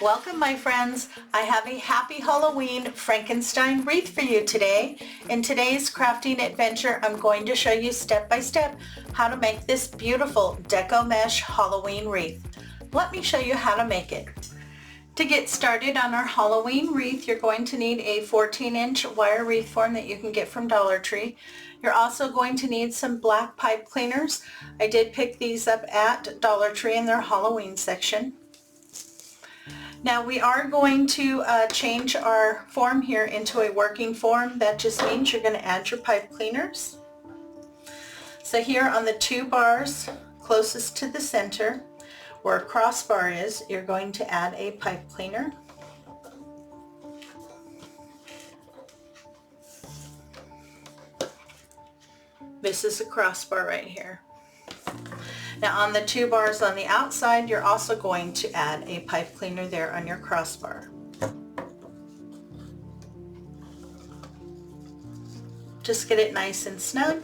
Welcome my friends. I have a happy Halloween Frankenstein wreath for you today. In today's crafting adventure, I'm going to show you step by step how to make this beautiful Deco Mesh Halloween wreath. Let me show you how to make it. To get started on our Halloween wreath, you're going to need a 14-inch wire wreath form that you can get from Dollar Tree. You're also going to need some black pipe cleaners. I did pick these up at Dollar Tree in their Halloween section. Now we are going to change our form here into a working form. That just means you're going to add your pipe cleaners. So here on the two bars closest to the center, where a crossbar is, you're going to add a pipe cleaner. This is a crossbar right here. Now on the two bars on the outside, you're also going to add a pipe cleaner there on your crossbar. Just get it nice and snug.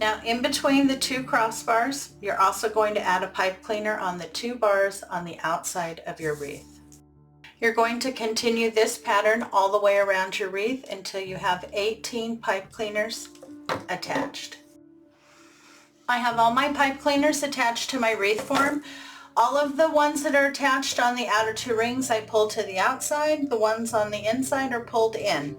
Now in between the two crossbars, you're also going to add a pipe cleaner on the two bars on the outside of your wreath. You're going to continue this pattern all the way around your wreath until you have 18 pipe cleaners attached. I have all my pipe cleaners attached to my wreath form. All of the ones that are attached on the outer two rings I pulled to the outside. The ones on the inside are pulled in.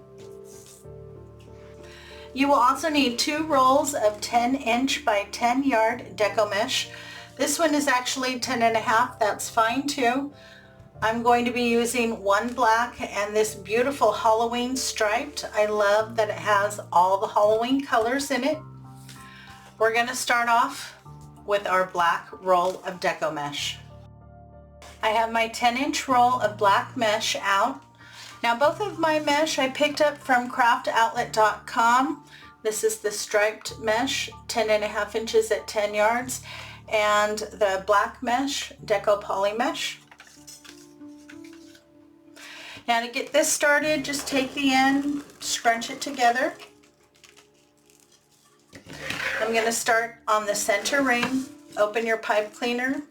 You will also need two rolls of 10-inch by 10-yard Deco Mesh. This one is actually 10.5, that's fine too. I'm going to be using one black and this beautiful Halloween striped. I love that it has all the Halloween colors in it. We're going to start off with our black roll of Deco Mesh. I have my 10-inch roll of black mesh out. Now both of my mesh I picked up from craftoutlet.com. This is the striped mesh, 10.5 inches at 10 yards, and the black mesh, Deco Poly Mesh. Now to get this started, just take the end, scrunch it together. I'm going to start on the center ring. Open your pipe cleaner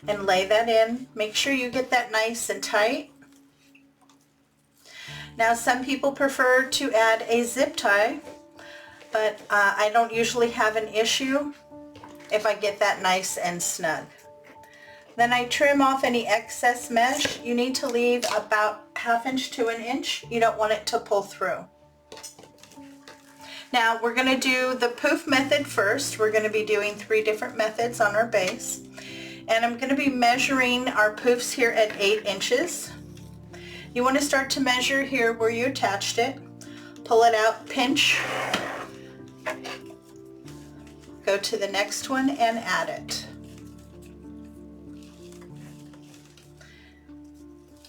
and lay that in. Make sure you get that nice and tight. Now some people prefer to add a zip tie, but I don't usually have an issue if I get that nice and snug. Then I trim off any excess mesh. You need to leave about 1/2 inch to 1 inch. You don't want it to pull through. Now we're going to do the poof method first. We're going to be doing 3 different methods on our base. And I'm going to be measuring our poofs here at 8 inches. You want to start to measure here where you attached it. Pull it out, pinch. Go to the next one and add it.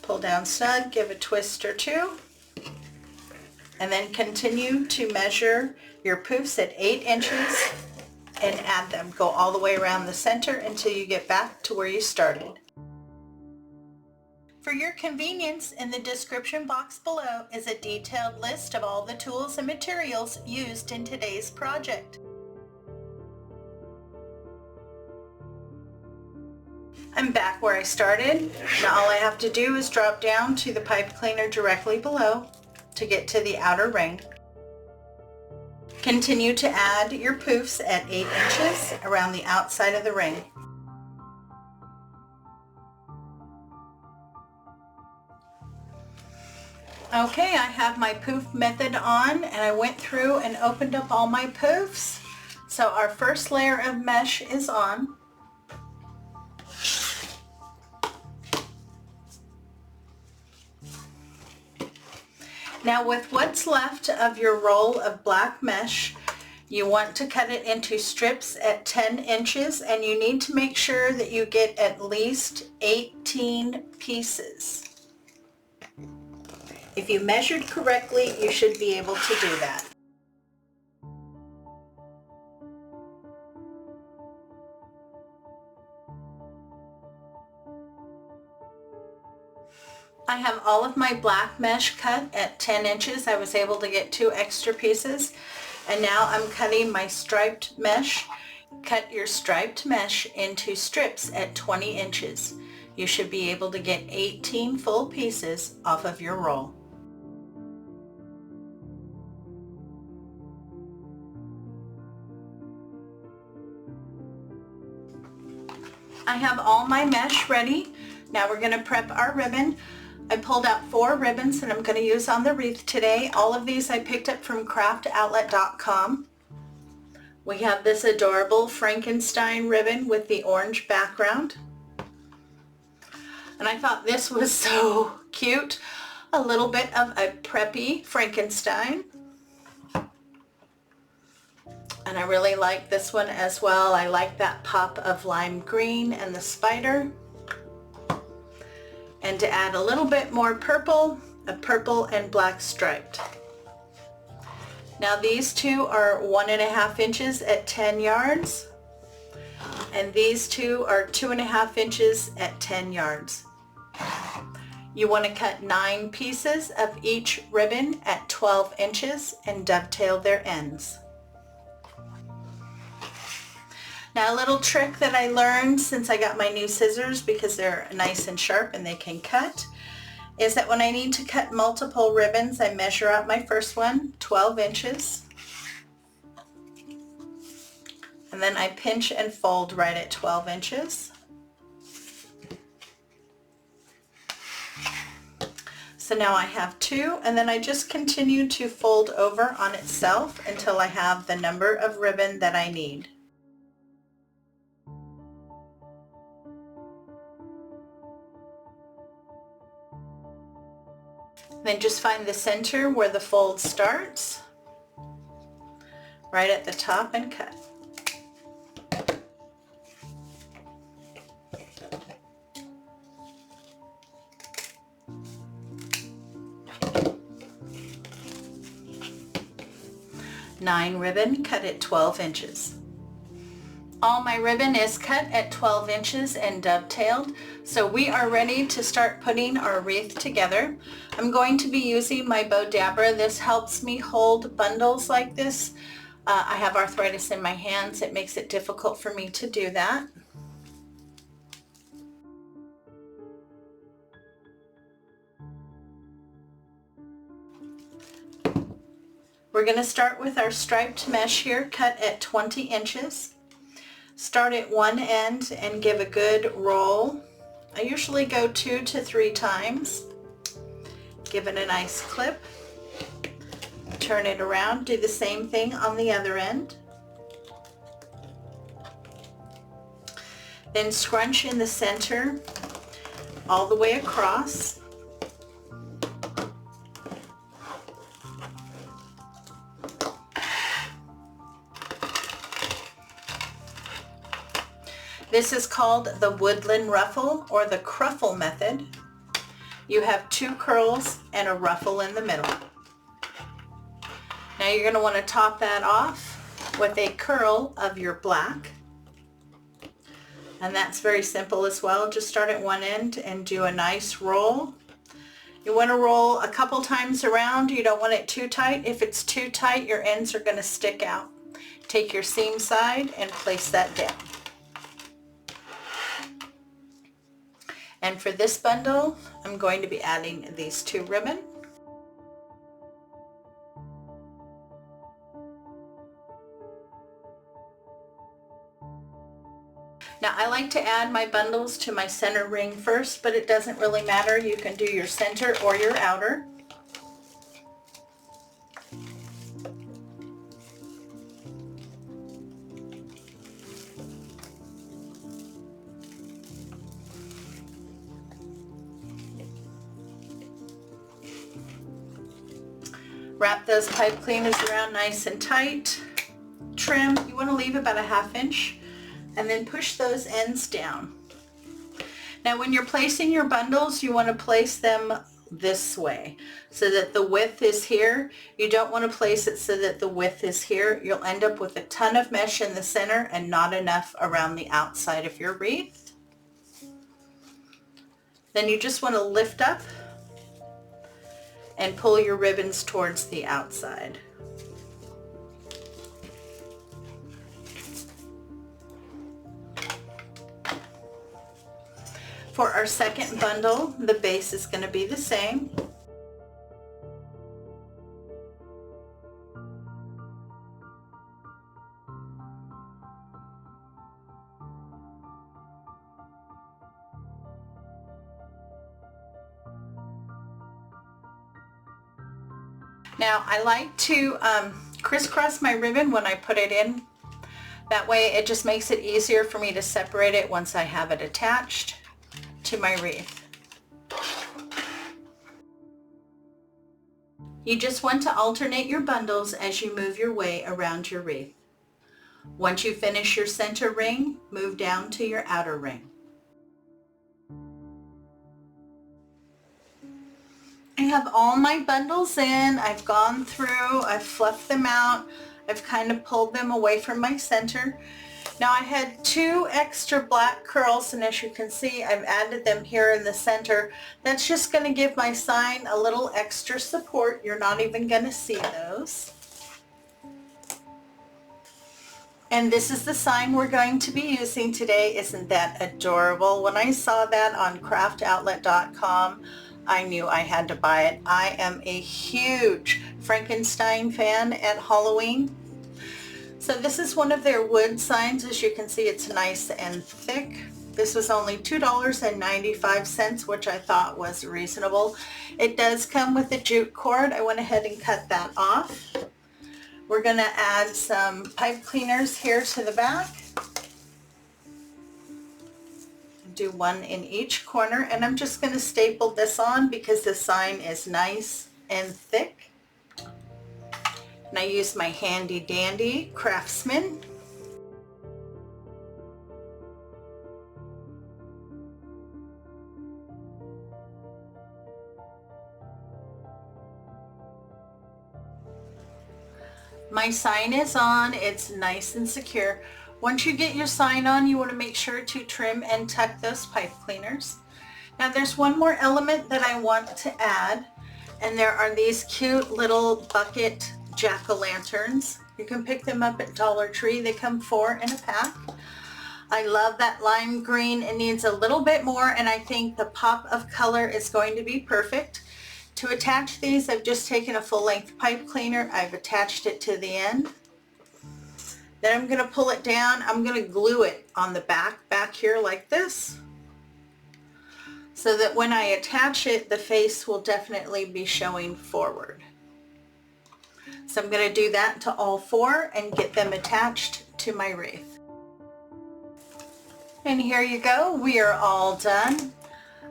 Pull down snug, give a twist or two, and then continue to measure your poofs at 8 inches and add them. Go all the way around the center until you get back to where you started. For your convenience, in the description box below is a detailed list of all the tools and materials used in today's project. I'm back where I started. Now all I have to do is drop down to the pipe cleaner directly below to get to the outer ring. Continue to add your poofs at 8 inches around the outside of the ring. Okay, I have my poof method on and I went through and opened up all my poofs. So our first layer of mesh is on. Now with what's left of your roll of black mesh, you want to cut it into strips at 10 inches and you need to make sure that you get at least 18 pieces. If you measured correctly, you should be able to do that. I have all of my black mesh cut at 10 inches. I was able to get 2 extra pieces. And now I'm cutting my striped mesh. Cut your striped mesh into strips at 20 inches. You should be able to get 18 full pieces off of your roll. I have all my mesh ready. Now we're going to prep our ribbon. I pulled out 4 ribbons that I'm going to use on the wreath today. All of these I picked up from craftoutlet.com. We have this adorable Frankenstein ribbon with the orange background. And I thought this was so cute. A little bit of a preppy Frankenstein. And I really like this one as well. I like that pop of lime green and the spider. And to add a little bit more purple, a purple and black striped. Now these two are 1.5 inches at 10 yards. And these two are 2.5 inches at 10 yards. You want to cut 9 pieces of each ribbon at 12 inches and dovetail their ends. Now a little trick that I learned since I got my new scissors, because they're nice and sharp and they can cut, is that when I need to cut multiple ribbons, I measure out my first one, 12 inches. And then I pinch and fold right at 12 inches. So now I have 2, and then I just continue to fold over on itself until I have the number of ribbon that I need. Then just find the center where the fold starts, right at the top, and cut. Nine ribbon cut at 12 inches. All my ribbon is cut at 12 inches and dovetailed, so we are ready to start putting our wreath together. I'm going to be using my bow dabber. This helps me hold bundles like this. I have arthritis in my hands. It makes it difficult for me to do that. We're going to start with our striped mesh here, cut at 20 inches. Start at one end and give a good roll. I usually go 2 to 3 times. Give it a nice clip. Turn it around. Do the same thing on the other end. Then scrunch in the center all the way across. This is called the woodland ruffle, or the cruffle method. You have 2 curls and a ruffle in the middle. Now you're going to want to top that off with a curl of your black. And that's very simple as well. Just start at one end and do a nice roll. You want to roll a couple times around. You don't want it too tight. If it's too tight, your ends are going to stick out. Take your seam side and place that down. And for this bundle, I'm going to be adding these 2 ribbon. Now I like to add my bundles to my center ring first, but it doesn't really matter. You can do your center or your outer. Wrap those pipe cleaners around nice and tight. Trim, you want to leave about a 1/2 inch, and then push those ends down. Now when you're placing your bundles, you want to place them this way so that the width is here. You don't want to place it so that the width is here. You'll end up with a ton of mesh in the center and not enough around the outside of your wreath. Then you just want to lift up and pull your ribbons towards the outside. For our second bundle, the base is going to be the same. Now I like to crisscross my ribbon when I put it in. That way it just makes it easier for me to separate it once I have it attached to my wreath. You just want to alternate your bundles as you move your way around your wreath. Once you finish your center ring, move down to your outer ring. I have all my bundles in. I've gone through, I've fluffed them out, I've kind of pulled them away from my center. Now I had 2 extra black curls, and as you can see, I've added them here in the center. That's just going to give my sign a little extra support. You're not even going to see those. And this is the sign we're going to be using today. Isn't that adorable? When I saw that on craftoutlet.com, I knew I had to buy it. I am a huge Frankenstein fan at Halloween. So this is one of their wood signs. As you can see, it's nice and thick. This was only $2.95, which I thought was reasonable. It does come with a jute cord. I went ahead and cut that off. We're going to add some pipe cleaners here to the back. Do one in each corner, and I'm just going to staple this on because the sign is nice and thick. And I use my handy dandy Craftsman. My sign is on. It's nice and secure. Once you get your sign on, you want to make sure to trim and tuck those pipe cleaners. Now there's one more element that I want to add, and there are these cute little bucket jack-o'-lanterns. You can pick them up at Dollar Tree. They come 4 in a pack. I love that lime green. It needs a little bit more, and I think the pop of color is going to be perfect. To attach these, I've just taken a full-length pipe cleaner. I've attached it to the end. Then I'm going to pull it down. I'm going to glue it on the back here like this, so that when I attach it, the face will definitely be showing forward. So I'm going to do that to all 4 and get them attached to my wreath. And here you go. We are all done.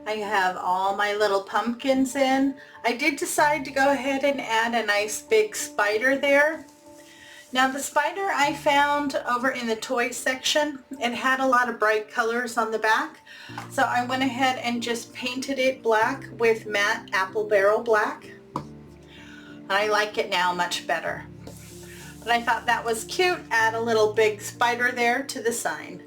I have all my little pumpkins in. I did decide to go ahead and add a nice big spider there. Now the spider I found over in the toy section. It had a lot of bright colors on the back. So I went ahead and just painted it black with matte apple barrel black. And I like it now much better. But I thought that was cute. Add a little big spider there to the sign.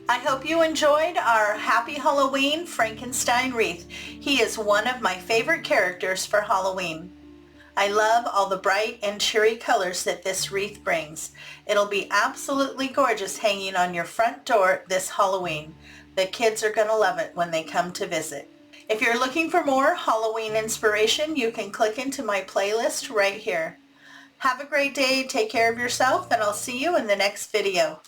I hope you enjoyed our Happy Halloween Frankenstein wreath. He is one of my favorite characters for Halloween. I love all the bright and cheery colors that this wreath brings. It'll be absolutely gorgeous hanging on your front door this Halloween. The kids are going to love it when they come to visit. If you're looking for more Halloween inspiration, you can click into my playlist right here. Have a great day, take care of yourself, and I'll see you in the next video.